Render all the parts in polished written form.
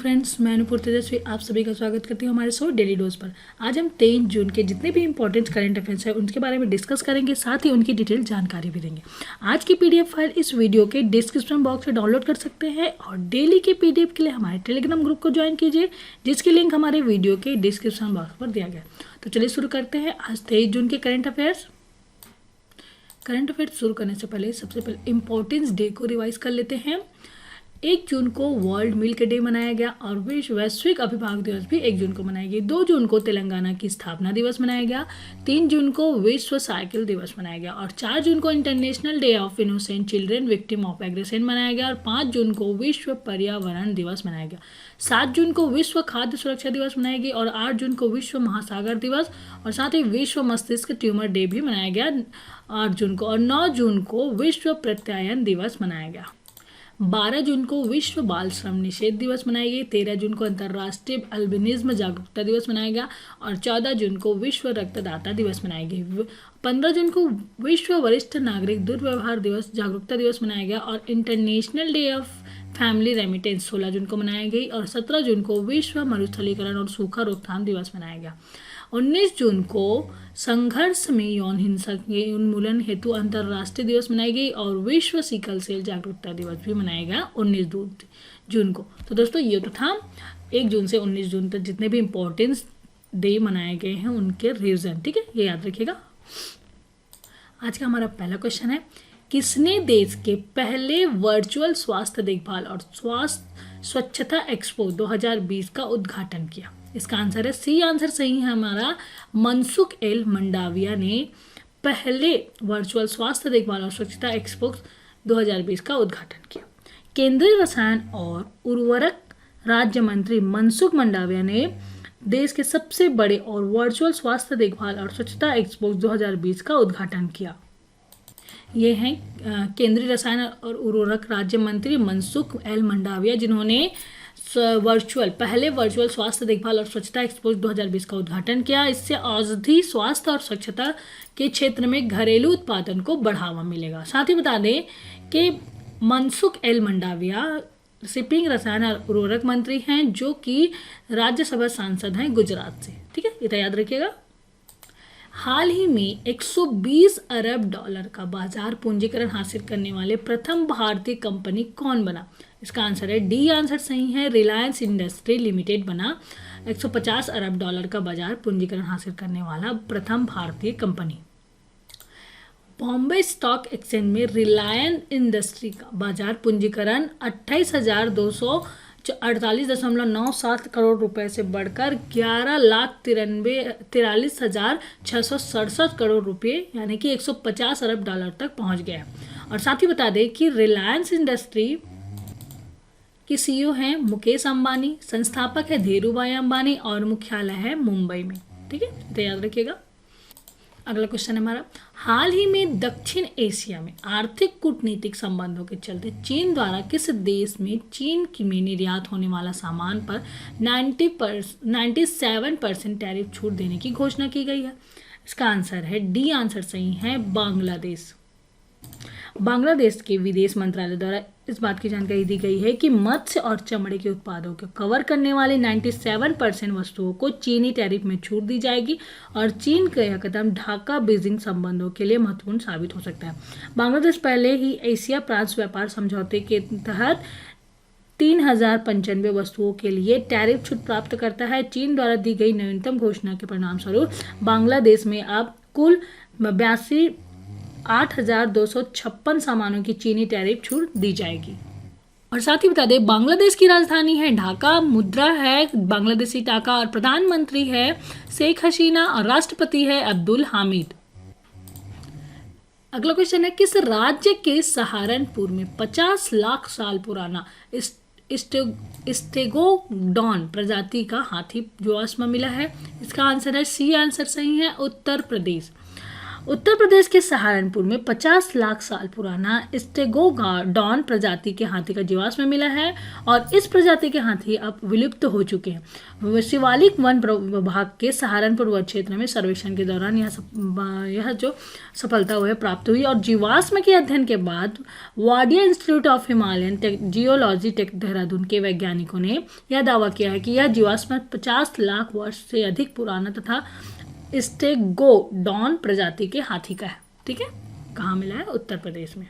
Friends, मैं अनुभूर तेजस्वी आप सभी का स्वागत करती हूँ हमारे शो डेली डोज पर। आज हम 23 जून के जितने भी इंपॉर्टेंट करंट अफेयर्स हैं उनके बारे में डिस्कस करेंगे, साथ ही उनकी डिटेल जानकारी भी देंगे। आज की पीडीएफ फाइल इस वीडियो के डिस्क्रिप्शन बॉक्स से डाउनलोड कर सकते हैं और डेली के पीडीएफ के लिए हमारे टेलीग्राम ग्रुप को ज्वाइन कीजिए, जिसकी लिंक हमारे वीडियो के डिस्क्रिप्शन बॉक्स पर दिया गया। तो चलिए शुरू करते हैं आज 23 जून के करंट अफेयर्स। करंट अफेयर्स शुरू करने से पहले सबसे पहले इंपॉर्टेंस डे को रिवाइज कर लेते हैं। 1 जून को वर्ल्ड मिल्क डे मनाया गया और विश्व वैश्विक अभिभावक दिवस भी 1 जून को मनाया गया। 2 जून को तेलंगाना की स्थापना दिवस मनाया गया। 3 जून को विश्व साइकिल दिवस मनाया गया और 4 जून को international day of innocent children victim of aggression मनाया गया और 5 जून को विश्व पर्यावरण दिवस मनाया गया। 7 जून को विश्व खाद्य सुरक्षा दिवस मनाया गया और 8 जून को विश्व महासागर दिवस और साथ ही विश्व मस्तिष्क ट्यूमर डे भी मनाया गया 8 जून को। और 9 जून को विश्व प्रत्यायन दिवस मनाया गया। 12 जून को विश्व बाल श्रम निषेध दिवस मनाई गई। 13 जून को अंतर्राष्ट्रीय अल्बिनिज्म जागरूकता दिवस मनाया गया और 14 जून को विश्व रक्तदाता दिवस मनाई गई। 15 जून को विश्व वरिष्ठ नागरिक दुर्व्यवहार दिवस जागरूकता दिवस मनाया गया और international day of family remittance 16 जून को मनाई गई और 17 जून को विश्व मरुस्थलीकरण और सूखा रोकथाम दिवस मनाया गया। 19 जून को संघर्ष में यौन हिंसा के उन्मूलन हेतु अंतर्राष्ट्रीय दिवस मनाई गई और विश्व सिकल सेल जागरूकता दिवस भी मनाया गया 19 जून को। तो दोस्तों ये तो था 1 जून से 19 जून तक जितने भी इम्पोर्टेंस डे मनाए गए हैं उनके रीजन, ठीक है, ये याद रखिएगा। आज का हमारा पहला क्वेश्चन है, किसने देश के पहले वर्चुअल स्वास्थ्य देखभाल और स्वच्छता एक्सपो 2020 का उद्घाटन किया? इसका आंसर है सी। आंसर सही है हमारा, मनसुख एल मंडाविया ने पहले वर्चुअल स्वास्थ्य देखभाल और स्वच्छता एक्सपो 2020 का उद्घाटन किया। केंद्रीय रसायन और उर्वरक राज्य मंत्री मनसुख मंडाविया ने देश के सबसे बड़े और वर्चुअल स्वास्थ्य देखभाल और स्वच्छता एक्सपो 2020 का उद्घाटन किया। ये हैं केंद्रीय रसायन और उर्वरक राज्य मंत्री मनसुख एल मंडाविया, जिन्होंने पहले वर्चुअल स्वास्थ्य देखभाल और स्वच्छता एक्सपो 2020 का उद्घाटन किया। इससे औषधि स्वास्थ्य और स्वच्छता के क्षेत्र में घरेलू उत्पादन को बढ़ावा मिलेगा। साथ ही बता दें कि मनसुख एल मंडाविया शिपिंग रसायन और उर्वरक मंत्री हैं, जो कि राज्यसभा सांसद हैं गुजरात से, ठीक है, इतना याद रखिएगा। हाल ही में 120 अरब डॉलर का बाजार पूंजीकरण हासिल करने वाले प्रथम भारतीय कंपनी कौन बना? इसका आंसर है डी। आंसर सही है, रिलायंस इंडस्ट्री लिमिटेड बना 150 अरब डॉलर का बाजार पूंजीकरण हासिल करने वाला प्रथम भारतीय कंपनी। बॉम्बे स्टॉक एक्सचेंज में रिलायंस इंडस्ट्री का बाजार पूंजीकरण 28,248.97 करोड़ रुपए से बढ़कर 11,43,667 करोड़ रुपए यानी कि 150 अरब डॉलर तक पहुंच गया। और साथ ही बता दें कि रिलायंस इंडस्ट्री की सीईओ हैं मुकेश अंबानी, संस्थापक है धीरूभाई अंबानी और मुख्यालय है मुंबई में, ठीक है, तो याद रखिएगा। अगला क्वेश्चन है हमारा, हाल ही में दक्षिण एशिया में आर्थिक कूटनीतिक संबंधों के चलते चीन द्वारा किस देश में चीन में निर्यात होने वाला सामान पर 97% टैरिफ छूट देने की घोषणा की गई है? इसका आंसर है डी। आंसर सही है, बांग्लादेश। बांग्लादेश के विदेश मंत्रालय द्वारा इस बात की जानकारी दी गई है कि मत्स्य और चमड़े के उत्पादों को कवर करने वाली 97% वस्तुओं को चीनी टैरिफ में छूट दी जाएगी और चीन का यह कदम ढाका बीजिंग संबंधों के लिए महत्वपूर्ण साबित हो सकता है। बांग्लादेश पहले ही एशिया प्रांत व्यापार समझौते के तहत 3095 वस्तुओं के लिए टैरिफ छूट प्राप्त करता है। चीन द्वारा दी गई न्यूनतम घोषणा के परिणाम स्वरूप बांग्लादेश में अब कुल 8,256 सामानों की चीनी टैरिफ छूट दी जाएगी। और साथ ही बता दें, बांग्लादेश की राजधानी है ढाका, मुद्रा है बांग्लादेशी टाका और प्रधानमंत्री है शेख हसीना और राष्ट्रपति है अब्दुल हामिद। अगला क्वेश्चन है, किस राज्य के सहारनपुर में 50 लाख साल पुराना स्टेगोडॉन प्रजाति का हाथी जीवाश्म मिला है? इसका आंसर है सी। आंसर सही है, उत्तर प्रदेश। उत्तर प्रदेश के सहारनपुर में 50 लाख साल पुराना स्टेगोडॉन प्रजाति के हाथी का जीवाश्म मिला है और इस प्रजाति के हाथी अब विलुप्त हो चुके हैं। शिवालिक वन विभाग के सहारनपुर वन क्षेत्र में सर्वेक्षण के दौरान यह जो सफलता हुई प्राप्त हुई और जीवाश्म के अध्ययन के बाद Wadia institute of Himalayan geology Dehradun के वैज्ञानिकों ने यह दावा किया है कि यह जीवाश्म 50 लाख वर्ष से अधिक पुराना तथा स्टेगोडॉन प्रजाति के हाथी का है। ठीक है, कहाँ मिला है? उत्तर प्रदेश में।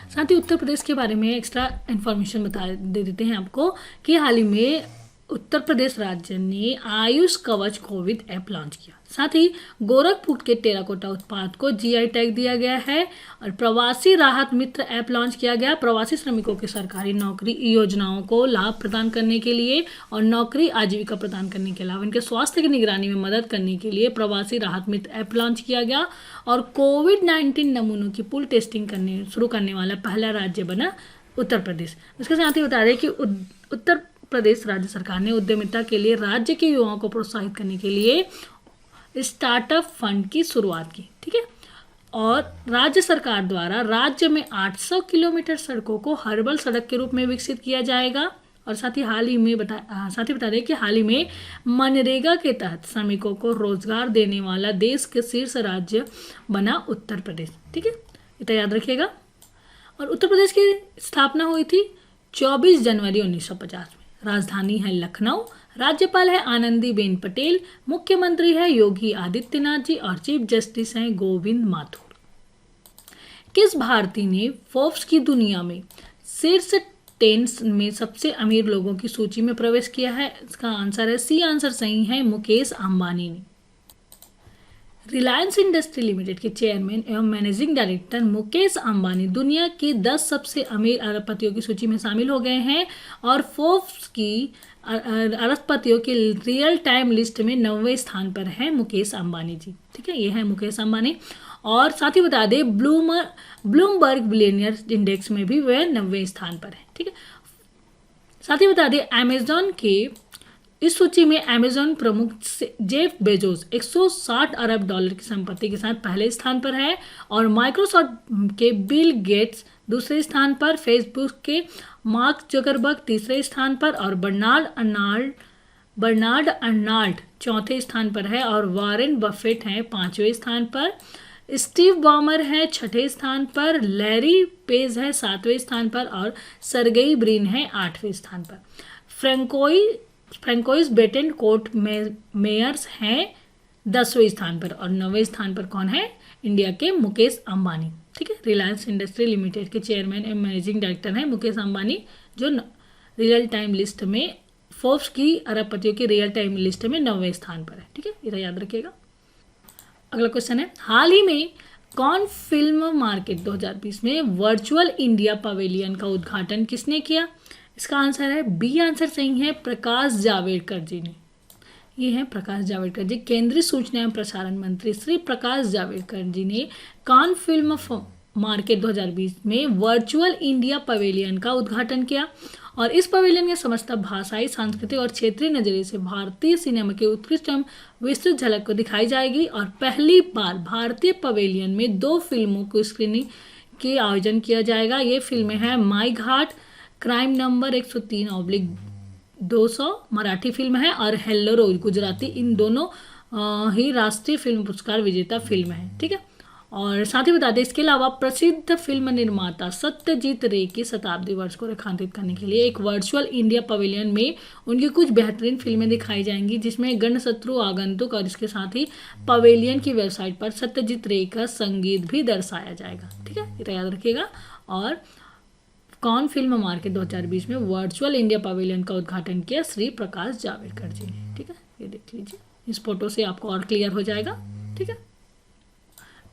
साथ ही उत्तर प्रदेश के बारे में एक्स्ट्रा इन्फॉर्मेशन दे देते हैं आपको कि हाल ही में उत्तर प्रदेश राज्य ने आयुष कवच कोविड ऐप लॉन्च किया। साथ ही गोरखपुर के टेराकोटा उत्पाद को जीआई टैग दिया गया है और प्रवासी राहत मित्र ऐप लॉन्च किया गया। प्रवासी श्रमिकों के सरकारी नौकरी योजनाओं को लाभ प्रदान करने के लिए और नौकरी आजीविका प्रदान करने के अलावा इनके स्वास्थ्य की निगरानी में मदद करने के लिए प्रवासी राहत मित्र ऐप लॉन्च किया गया और कोविड-19 नमूनों की पूल टेस्टिंग शुरू करने वाला पहला राज्य बना उत्तर प्रदेश। इसके साथ ही बता दें कि उत्तर प्रदेश राज्य सरकार ने उद्यमिता के लिए राज्य के युवाओं को प्रोत्साहित करने के लिए स्टार्टअप फंड की शुरुआत की। ठीक है, और राज्य सरकार द्वारा राज्य में 800 किलोमीटर सड़कों को हर्बल सड़क के रूप में विकसित किया जाएगा। और साथ ही बता दें कि हाल ही में मनरेगा के तहत श्रमिकों को रोजगार देने वाला देश के शीर्ष राज्य बना उत्तर प्रदेश। ठीक है, इतना याद रखिएगा। और उत्तर प्रदेश की स्थापना हुई थी 24 जनवरी 1950 में। राजधानी है लखनऊ, राज्यपाल है आनंदीबेन पटेल, मुख्यमंत्री है योगी आदित्यनाथ जी और चीफ जस्टिस हैं गोविंद माथुर। किस भारतीय ने फोर्ब्स की दुनिया में शीर्ष 10 में सबसे अमीर लोगों की सूची में प्रवेश किया है? इसका आंसर है सी आंसर सही है, मुकेश अंबानी ने। रिलायंस इंडस्ट्री लिमिटेड के चेयरमैन एवं मैनेजिंग डायरेक्टर मुकेश अंबानी दुनिया की 10 सबसे अमीर अरबपतियों की सूची में शामिल हो गए हैं और फोर्ब्स की अरबपतियों की रियल टाइम लिस्ट में 90वें स्थान पर है मुकेश अंबानी जी। ठीक है, ये है मुकेश अंबानी। और साथ ही बता दें ब्लूमबर्ग बिलियनियर इंडेक्स में भी वह 90वें स्थान पर है। ठीक है, साथ ही बता दें अमेजॉन के इस सूची में अमेजॉन प्रमुख जेफ बेजोस 160 अरब डॉलर की संपत्ति के साथ पहले स्थान पर है और माइक्रोसॉफ्ट के बिल गेट्स दूसरे स्थान पर, फेसबुक के मार्क जकरबर्ग तीसरे स्थान पर और बर्नार्ड अर्नाल्ड चौथे स्थान पर है और वॉरेन बफेट हैं 5वें स्थान पर, स्टीव बॉमर है 6ठे स्थान पर, लैरी पेज है 7वें स्थान पर और सरगेई ब्रिन है 8वें स्थान पर। फ्रेंकोइस बेटेनकोर्ट मेयर्स हैं 10वें स्थान पर और 9वें स्थान पर कौन है? इंडिया के मुकेश अंबानी। ठीक है, रिलायंस इंडस्ट्री लिमिटेड के चेयरमैन एवं मैनेजिंग डायरेक्टर हैं मुकेश अंबानी जो रियल टाइम लिस्ट में फोर्ब्स की अरबपतियों की रियल टाइम लिस्ट में 9वें स्थान पर है। ठीक है, इतना याद रखिएगा। अगला क्वेश्चन है, हाल ही में कौन फिल्म मार्केट 2020 में वर्चुअल इंडिया पवेलियन का उद्घाटन किसने किया? इसका आंसर है बी आंसर सही है, प्रकाश जावड़ेकर जी ने। ये है प्रकाश जावड़ेकर जी। केंद्रीय सूचना एवं प्रसारण मंत्री श्री प्रकाश जावड़ेकर जी ने कान फिल्म मार्केट 2020 में वर्चुअल इंडिया पवेलियन का उद्घाटन किया और इस पवेलियन में समस्त भाषाई, सांस्कृतिक और क्षेत्रीय नजरिए से भारतीय सिनेमा की उत्कृष्ट एवं विस्तृत झलक को दिखाई जाएगी और पहली बार भारतीय पवेलियन में 2 फिल्मों की स्क्रीनिंग के आयोजन किया जाएगा। ये फिल्में हैं माई घाट, क्राइम नंबर 103/200 मराठी फिल्म है और हेल्लो रोज गुजराती, इन दोनों ही राष्ट्रीय फिल्म पुरस्कार विजेता फिल्म है। ठीक है, और साथ ही बता दें इसके अलावा प्रसिद्ध फिल्म निर्माता सत्यजीत रे की शताब्दी वर्ष को रेखांकित करने के लिए एक वर्चुअल इंडिया पवेलियन में उनकी कुछ बेहतरीन फिल्में दिखाई जाएंगी जिसमें गणशत्रु, आगंतुक और इसके साथ ही पवेलियन की वेबसाइट पर सत्यजीत रे का संगीत भी दर्शाया जाएगा। ठीक है, ये याद रखिएगा। और कौन फिल्म मार्केट 2020 में वर्चुअल इंडिया पवेलियन का उद्घाटन किया? श्री प्रकाश जावड़ेकर जी ने। ठीक है, ये देख लीजिए, इस फोटो से आपको और क्लियर हो जाएगा। ठीक है,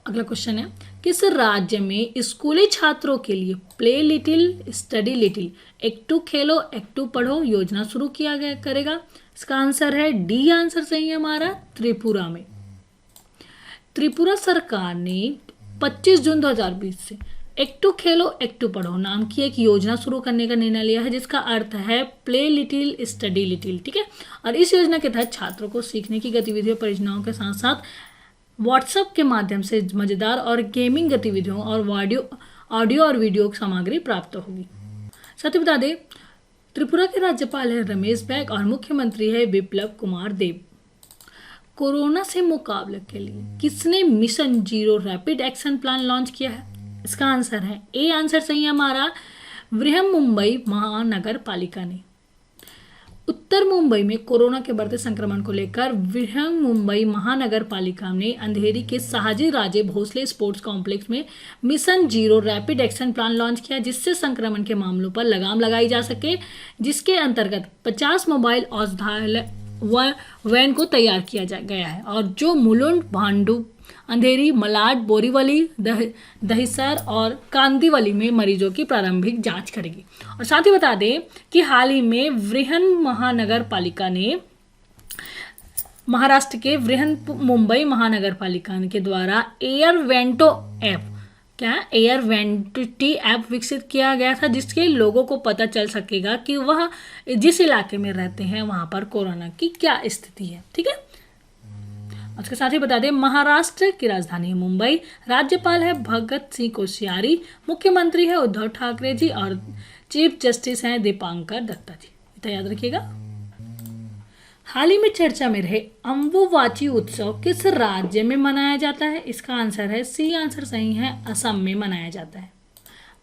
अगला क्वेश्चन है, किस राज्य में स्कूली छात्रों के लिए प्ले लिटिल स्टडी लिटिल, एक्टू खेलो एक्टू पढ़ो योजना शुरू किया गया करेगा? इसका आंसर है डी आंसर सही है हमारा, त्रिपुरा में। त्रिपुरा सरकार ने 25 जून 2020 से एक्टू खेलो एक्टू पढ़ो नाम की एक योजना शुरू करने का निर्णय लिया है जिसका अर्थ है प्ले लिटिल स्टडी लिटिल। ठीक है, और इस योजना के तहत छात्रों को सीखने की गतिविधियों परियोजनाओं के साथ साथ व्हाट्सएप के माध्यम से मजेदार और गेमिंग गतिविधियों और ऑडियो और वीडियो सामग्री प्राप्त होगी। साथ ही बता दें, त्रिपुरा के राज्यपाल है रमेश बैग और मुख्यमंत्री है बिप्लब कुमार देब। कोरोना से मुकाबले के लिए किसने mission zero rapid action plan launch किया है? इसका आंसर है ए आंसर सही है हमारा, बृहन मुंबई महानगर पालिका ने। उत्तर मुंबई में कोरोना के बढ़ते संक्रमण को लेकर बृहन मुंबई महानगर पालिका ने अंधेरी के साहजी राजे भोसले स्पोर्ट्स कॉम्प्लेक्स में mission zero rapid action plan launch किया, जिससे संक्रमण के मामलों पर लगाम लगाई जा सके, जिसके अंतर्गत 50 मोबाइल औषधालय वैन को तैयार किया गया है और जो मुलुंड, भांडू, अंधेरी, मलाड, बोरीवली, दहिसर और कांदीवली में मरीजों की प्रारंभिक जांच करेगी। और साथ ही बता दें कि हाल ही में बृहन महानगर पालिका ने महाराष्ट्र के बृहन मुंबई महानगर पालिका के द्वारा एयर वेंटो ऐप एयर वेंटिटी ऐप विकसित किया गया था, जिसके लोगों को पता चल सकेगा कि वह जिस इलाके में रहते हैं वहां पर कोरोना की क्या स्थिति है। ठीक है, उसके साथ ही बता दें, महाराष्ट्र की राजधानी मुंबई, राज्यपाल है भगत सिंह कोश्यारी, मुख्यमंत्री है उद्धव ठाकरे जी और चीफ जस्टिस हैं दीपांकर दत्ता जी। तो याद रखिएगा। हाल ही में चर्चा में रहे अम्बुबाची उत्सव किस राज्य में मनाया जाता है? इसका आंसर है सी आंसर सही है, असम में मनाया जाता है।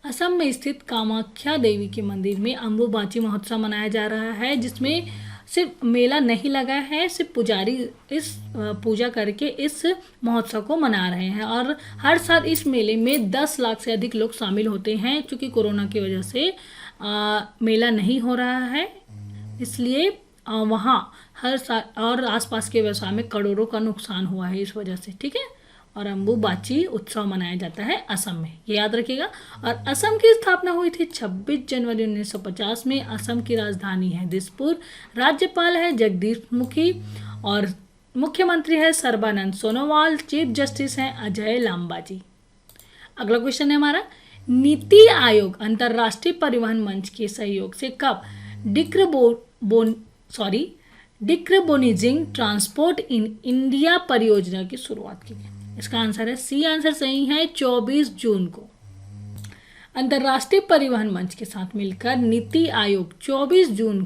असम में स्थित कामाख्या देवी के मंदिर में अम्बुबाची महोत्सव मनाया जा रहा है, जिसमें सिर्फ मेला नहीं लगा है, सिर्फ पुजारी इस पूजा करके इस महोत्सव को मना रहे हैं और हर साल इस मेले में 10 लाख से अधिक लोग शामिल होते हैं। क्योंकि कोरोना की वजह से मेला नहीं हो रहा है, इसलिए वहाँ हर साल और आसपास के व्यवसाय में करोड़ों का नुकसान हुआ है इस वजह से। ठीक है, और अम्बुबाची उत्सव मनाया जाता है असम में, ये याद रखिएगा। और असम की स्थापना हुई थी 26 जनवरी 1950 में। असम की राजधानी है दिसपुर, राज्यपाल है जगदीश मुखी और मुख्यमंत्री है सर्बानंद सोनोवाल, चीफ जस्टिस हैं अजय लांबा जी। अगला क्वेश्चन है हमारा, नीति आयोग अंतर्राष्ट्रीय परिवहन मंच के सहयोग से कब डिक्रोबोनिजिंग ट्रांसपोर्ट इन इंडिया परियोजना की शुरुआत की गई? इसका आंसर है सी आंसर सही है, 24 जून को। अंतर्राष्ट्रीय परिवहन मंच के साथ मिलकर नीति आयोग 24 जून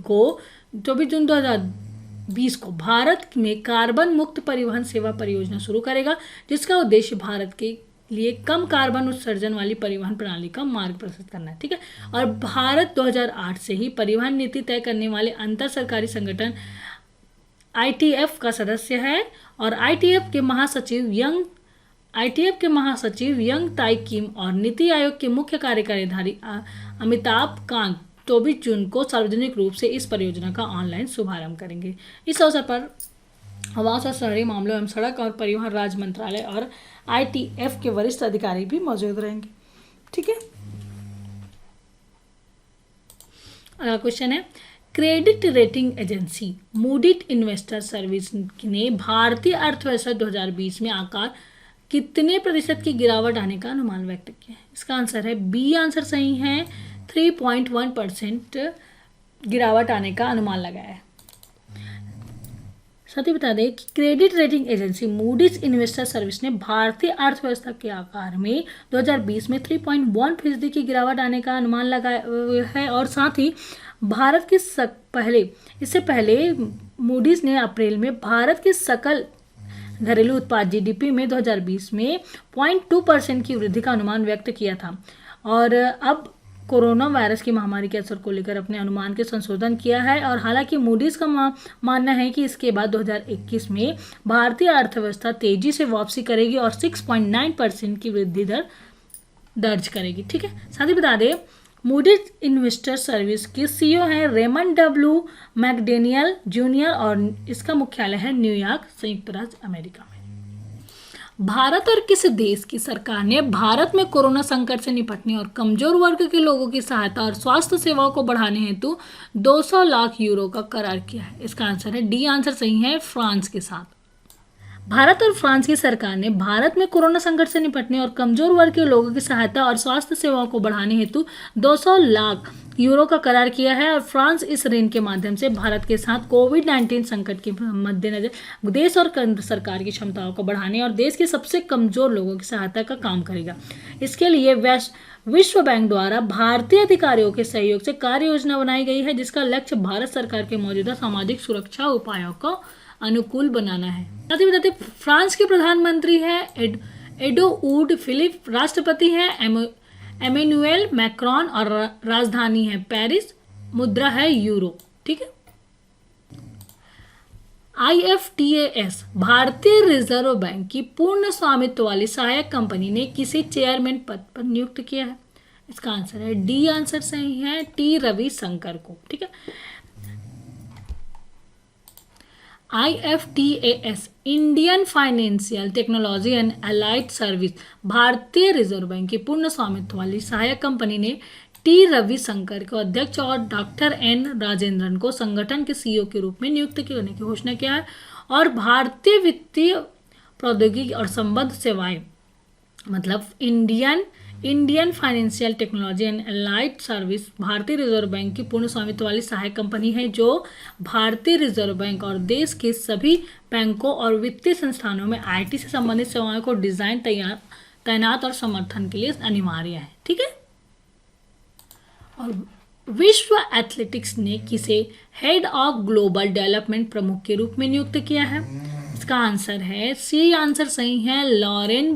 2020 को भारत में कार्बन मुक्त परिवहन सेवा परियोजना शुरू करेगा, जिसका उद्देश्य भारत के लिए कम कार्बन उत्सर्जन वाली परिवहन प्रणाली का मार्ग प्रशस्त करना है। ठीक है, और भारत 2008 से ही परिवहन नीति तय करने वाले अंतर सरकारी संगठन ITF का सदस्य है और ITF के महासचिव यंग ताई किम और नीति आयोग के मुख्य कार्यकारी अधिकारी अमिताभ कांत 24 जून को सार्वजनिक रूप से इस परियोजना का ऑनलाइन शुभारंभ करेंगे। इस अवसर पर आवास और शहरी मामलों एवं सड़क और परिवहन राज्य मंत्रालय और ITF के वरिष्ठ अधिकारी भी मौजूद रहेंगे। ठीक है, अगला क्वेश्चन है, credit rating agency Moody's investor service ने भारतीय अर्थव्यवस्था 2020 में आकार कितने प्रतिशत की गिरावट आने का अनुमान व्यक्त किया है? इसका आंसर है बी आंसर सही है, 3.1% गिरावट आने का अनुमान लगाया है। साथ ही बता दें कि credit rating agency Moody's investor service ने भारतीय अर्थव्यवस्था के आकार में 2020 में 3.1% की गिरावट आने का अनुमान लगाया है और साथ ही भारत के इससे पहले मूडीज ने अप्रैल में भारत के सकल घरेलू उत्पाद GDP में 2020 में 0.2% की वृद्धि का अनुमान व्यक्त किया था और अब कोरोना वायरस की महामारी के असर को लेकर अपने अनुमान के संशोधन किया है। और हालांकि मूडीज का मानना है कि इसके बाद 2021 में भारतीय अर्थव्यवस्था तेजी से वापसी करेगी और 6.9% की वृद्धि दर दर्ज करेगी। ठीक है, साथ ही बता दें मूडीज इन्वेस्टर सर्विस के CEO हैं रेमंड W मैकडेनियल जूनियर और इसका मुख्यालय है न्यूयॉर्क, संयुक्त राज्य अमेरिका में। भारत और किस देश की सरकार ने भारत में कोरोना संकट से निपटने और कमजोर वर्ग के लोगों की सहायता और स्वास्थ्य सेवाओं को बढ़ाने हेतु 200 लाख यूरो का करार किया है? इसका आंसर है डी आंसर सही है, फ्रांस के साथ। भारत और फ्रांस की सरकार ने भारत में कोरोना संकट से निपटने और कमजोर वर्ग के लोगों की सहायता और स्वास्थ्य सेवाओं को बढ़ाने हेतु 200 लाख यूरो का करार किया है और फ्रांस इस ऋण के माध्यम से भारत के साथ कोविड-19 संकट के मद्देनजर देश और केंद्र सरकार की क्षमताओं को बढ़ाने और देश के सबसे कमजोर लोगों की सहायता का काम करेगा। इसके लिए विश्व बैंक द्वारा भारतीय अधिकारियों के सहयोग से कार्य योजना बनाई गई है, जिसका लक्ष्य भारत सरकार के मौजूदा सामाजिक सुरक्षा उपायों को अनुकूल बनाना है। साथ ही बताते फ्रांस के प्रधानमंत्री है एडोउड फिलिप, राष्ट्रपति है एमेनुएल मैक्रोन और राजधानी है पेरिस, मुद्रा है यूरो। ठीक है। IFTAS भारतीय रिजर्व बैंक की पूर्ण स्वामित्व वाली सहायक कंपनी ने किसे चेयरमैन पद पर नियुक्त किया है? इसका आंसर है डी, आंसर सही है टी रविशंकर को। ठीक है। IFTAS Indian financial technology and allied service भारतीय रिजर्व बैंक की पूर्ण स्वामित्व वाली सहायक कंपनी ने टी रविशंकर को अध्यक्ष और डॉक्टर एन राजेंद्रन को संगठन के CEO के रूप में नियुक्त करने की घोषणा किया है। और भारतीय वित्तीय प्रौद्योगिकी और संबद्ध सेवाएं मतलब Indian financial technology and allied service भारतीय रिजर्व बैंक की पूर्ण स्वामित्व वाली सहायक कंपनी है, जो भारतीय रिजर्व बैंक और देश के सभी बैंकों और वित्तीय संस्थानों में IT से संबंधित सेवाओं को डिजाइन तैनात और समर्थन के लिए अनिवार्य है। ठीक है। और विश्व एथलेटिक्स ने किसे हेड ऑफ ग्लोबल डेवलपमेंट प्रमुख के रूप में नियुक्त किया है? इसका आंसर है सी, आंसर सही है लॉरेन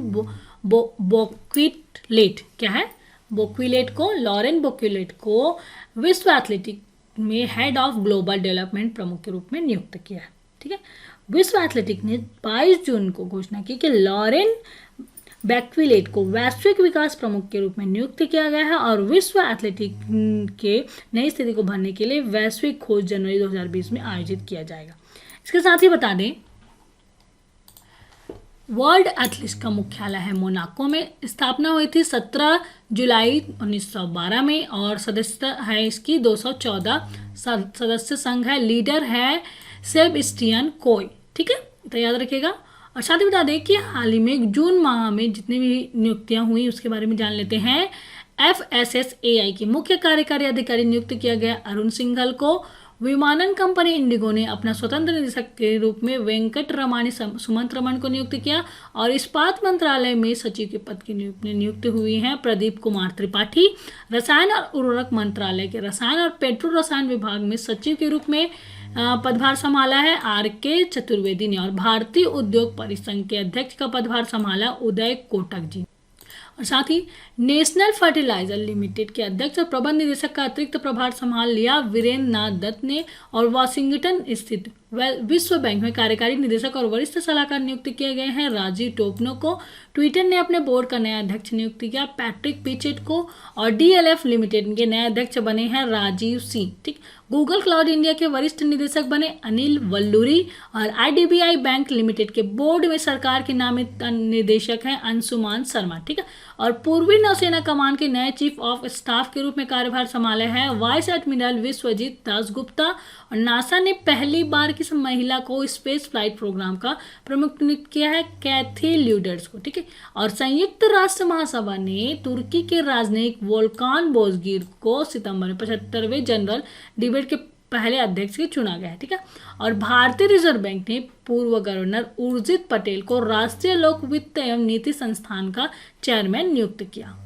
बोक्विलेट। क्या है? लॉरेन बोक्विलेट को विश्व एथलेटिक में हेड ऑफ ग्लोबल डेवलपमेंट प्रमुख के रूप में नियुक्त किया है। ठीक है। विश्व एथलेटिक ने 22 जून को घोषणा की कि लॉरेन बैक्विलेट को वैश्विक विकास प्रमुख के रूप में नियुक्त किया गया है और विश्व एथलेटिक के नई स्थिति को भरने के लिए वैश्विक खोज जनवरी 2020 में आयोजित किया जाएगा। इसके साथ ही बता दें वर्ल्ड एथलेटिक्स का मुख्यालय है मोनाको में। स्थापना हुई थी 17 जुलाई 1912 में और सदस्यता है इसकी 214 सदस्य संघ है। लीडर है सेबस्टियन कोय। ठीक है, तो याद रखिएगा। और साथ ही बता दें कि हाल ही में जून माह में जितनी भी नियुक्तियां हुई उसके बारे में जान लेते हैं। FSSAI की मुख्य कार्यकारी अधिकारी नियुक्त किया गया अरुण सिंघल को। विमानन कंपनी इंडिगो ने अपना स्वतंत्र निदेशक के रूप में वेंकट रमानी सुमंत रमन को नियुक्त किया और इस्पात मंत्रालय में सचिव के पद की नियुक्त हुई हैं प्रदीप कुमार त्रिपाठी। रसायन और उर्वरक मंत्रालय के रसायन और पेट्रो रसायन विभाग में सचिव के रूप में पदभार संभाला है RK चतुर्वेदी ने। और भारतीय उद्योग परिसंघ के अध्यक्ष का पदभार संभाला उदय कोटक जी। और साथ ही नेशनल फर्टिलाइजर लिमिटेड के अध्यक्ष और प्रबंध निदेशक का अतिरिक्त प्रभार संभाल लिया वीरेंद्र नाथ दत्त ने। और वाशिंगटन स्थित विश्व बैंक में कार्यकारी निदेशक और वरिष्ठ सलाहकार नियुक्त किए गए हैं राजीव टोपनो को। ट्विटर ने अपने बोर्ड का नया अध्यक्ष नियुक्त किया पैट्रिक पिचेट को। और DLF लिमिटेड के नए अध्यक्ष बने हैं राजीव सिंह। ठीक। गूगल क्लाउड इंडिया के वरिष्ठ निदेशक बने अनिल वल्लूरी। और IDBI बैंक लिमिटेड के बोर्ड में सरकार के नामित निदेशक हैं अंशुमान शर्मा। ठीक है। और पूर्वी नौसेना कमान के नए चीफ ऑफ स्टाफ के रूप में कार्यभार संभाले हैं वाइस एडमिरल विश्वजीत दासगुप्ता। और नासा ने पहली बार किस महिला को स्पेस फ्लाइट प्रोग्राम का प्रमुख नियुक्त किया है कैथी ल्यूडर्स को। ठीक है। और संयुक्त राष्ट्र महासभा ने तुर्की के राजनयिक वोल्कान बोजगिर को सितंबर में 75वें जनरल डिबेट के पहले अध्यक्ष के चुना गया है। ठीक है। और भारतीय रिजर्व बैंक ने पूर्व गवर्नर उर्जित पटेल को राष्ट्रीय लोक वित्त एवं नीति संस्थान का चेयरमैन नियुक्त किया।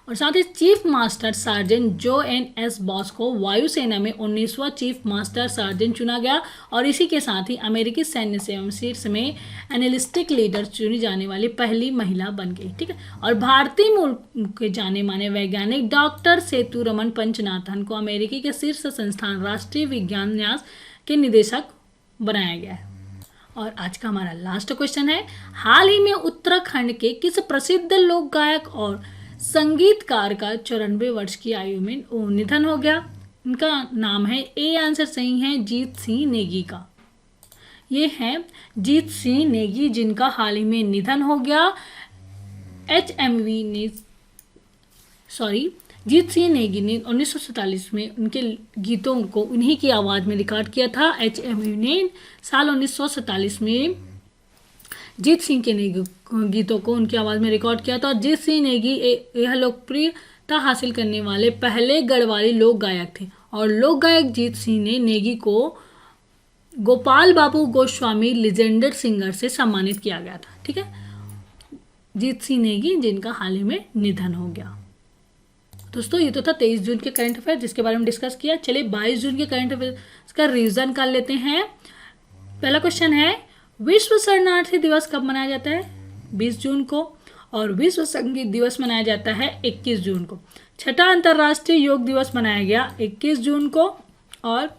और साथ ही चीफ मास्टर सार्जेंट जो NS बॉस को वायुसेना में 19वां चीफ मास्टर सार्जेंट चुना गया। और इसी के साथ ही अमेरिकी सैन्य सेवा शीर्ष में एनालिस्टिक लीडर चुनी जाने वाली पहली महिला बन गई। ठीक है। और भारतीय मूल के जाने माने वैज्ञानिक डॉक्टर सेतुरमन पंचनाथन को अमेरिकी के शीर्ष संस्थान राष्ट्रीय विज्ञान न्यास के निदेशक बनाया गया है। और आज का हमारा लास्ट क्वेश्चन है, हाल ही में उत्तराखंड के किस प्रसिद्ध लोक गायक और संगीतकार का 94 वर्ष की आयु में निधन हो गया? उनका नाम है A, आंसर सही है जीत सिंह नेगी का। ये है जीत सिंह नेगी जिनका हाल ही में निधन हो गया। जीत सिंह नेगी ने 1947 में उनके गीतों को उन्हीं की आवाज़ में रिकॉर्ड किया था। HMV ने साल 1947 में जीत सिंह के गीतों को उनकी आवाज़ में रिकॉर्ड किया था। और जीत सिंह नेगी यह लोकप्रियता हासिल करने वाले पहले गढ़वाली लोक गायक थे। और लोक गायक जीत सिंह ने नेगी को गोपाल बाबू गोस्वामी लीजेंडर सिंगर से सम्मानित किया गया था। ठीक है, जीत सिंह नेगी जिनका हाल ही में निधन हो गया। दोस्तों ये तो था 23 जून के करंट अफेयर जिसके बारे में डिस्कस किया। चलिए 22 जून के करंट अफेयर का रिवीजन कर लेते हैं। पहला क्वेश्चन है, विश्व शरणार्थी दिवस कब मनाया जाता है? 20 जून को। और विश्व संगीत दिवस मनाया जाता है 21 जून को। छठा अंतर्राष्ट्रीय योग दिवस मनाया गया 21 जून को। और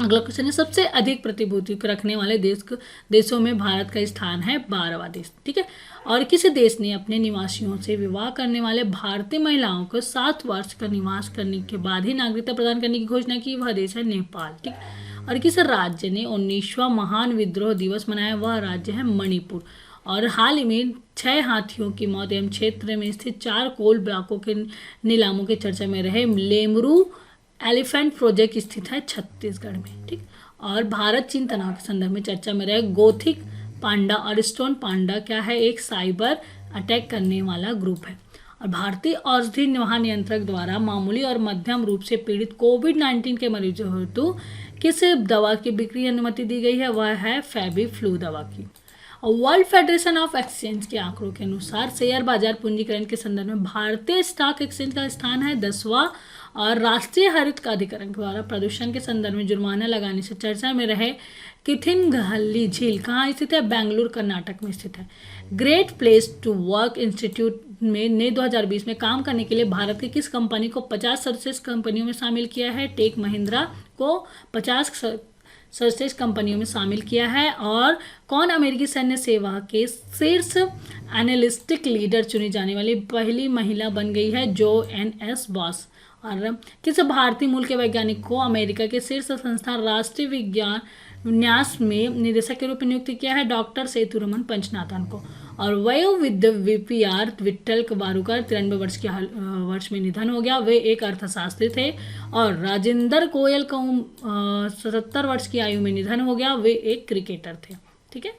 अगला क्वेश्चन है, सबसे अधिक प्रतिभूति रखने वाले देशों में भारत का स्थान है 12वां देश। ठीक है, और किसी देश ने अपने निवासियों से विवाह करने वाले भारतीय महिलाओं को 7 वर्ष का निवास करने के बाद ही नागरिकता प्रदान करने की घोषणा की? वह देश है नेपाल। ठीक, और किस राज्य ने 19वां महान विद्रोह दिवस मनाया? वह राज्य है मणिपुर। और हाल ही में 6 हाथियों की मौत एवं क्षेत्र में स्थित 4 कोल ब्लॉकों के नीलामों की चर्चा में रहे लेमरू एलिफेंट प्रोजेक्ट स्थित है छत्तीसगढ़ में। ठीक, और भारत चीन तनाव के संदर्भ में चर्चा में रहे गोथिक पांडा और स्टोन पांडा क्या है? एक साइबर अटैक करने वाला ग्रुप है। और भारतीय औषधि महानियंत्रक द्वारा मामूली और मध्यम रूप से पीड़ित कोविड-19 के मरीजों हेतु किस दवा की बिक्री अनुमति दी गई है? वह है फेबी फ्लू दवा की। और वर्ल्ड फेडरेशन ऑफ एक्सचेंज के आंकड़ों के अनुसार शेयर बाजार पूंजीकरण के संदर्भ में भारतीय स्टॉक एक्सचेंज का स्थान है 10वां। और राष्ट्रीय हरित प्राधिकरण द्वारा प्रदूषण के संदर्भ में जुर्माना लगाने से चर्चा में रहे किथिनगहल्ली झील कहाँ स्थित है? बेंगलुरु कर्नाटक में स्थित है। Great place to work institute ने 2020 में काम करने के लिए भारत की किस कंपनी को 50 सर्वश्रेष्ठ कंपनियों में शामिल किया है? टेक महिंद्रा को 50 सर्वश्रेष्ठ कंपनियों में शामिल किया है। और कौन अमेरिकी सैन्य सेवा के शीर्ष एनालिस्टिक लीडर चुनी जाने वाली पहली महिला बन गई है? जो.एन.एस. बॉस। और किस भारतीय मूल के वैज्ञानिक को अमेरिका के शीर्ष संस्थान राष्ट्रीय विज्ञान न्यास में निदेशक के रूप में नियुक्त किया है? डॉक्टर सेतुरमन पंचनाथन को। और वयोवृद्ध वीपीआर विट्ठल वारूकर 93 वर्ष में निधन हो गया। वे एक अर्थशास्त्री थे। और राजेंद्र गोयल को 77 वर्ष की आयु में निधन हो गया। वे एक क्रिकेटर थे। ठीक है।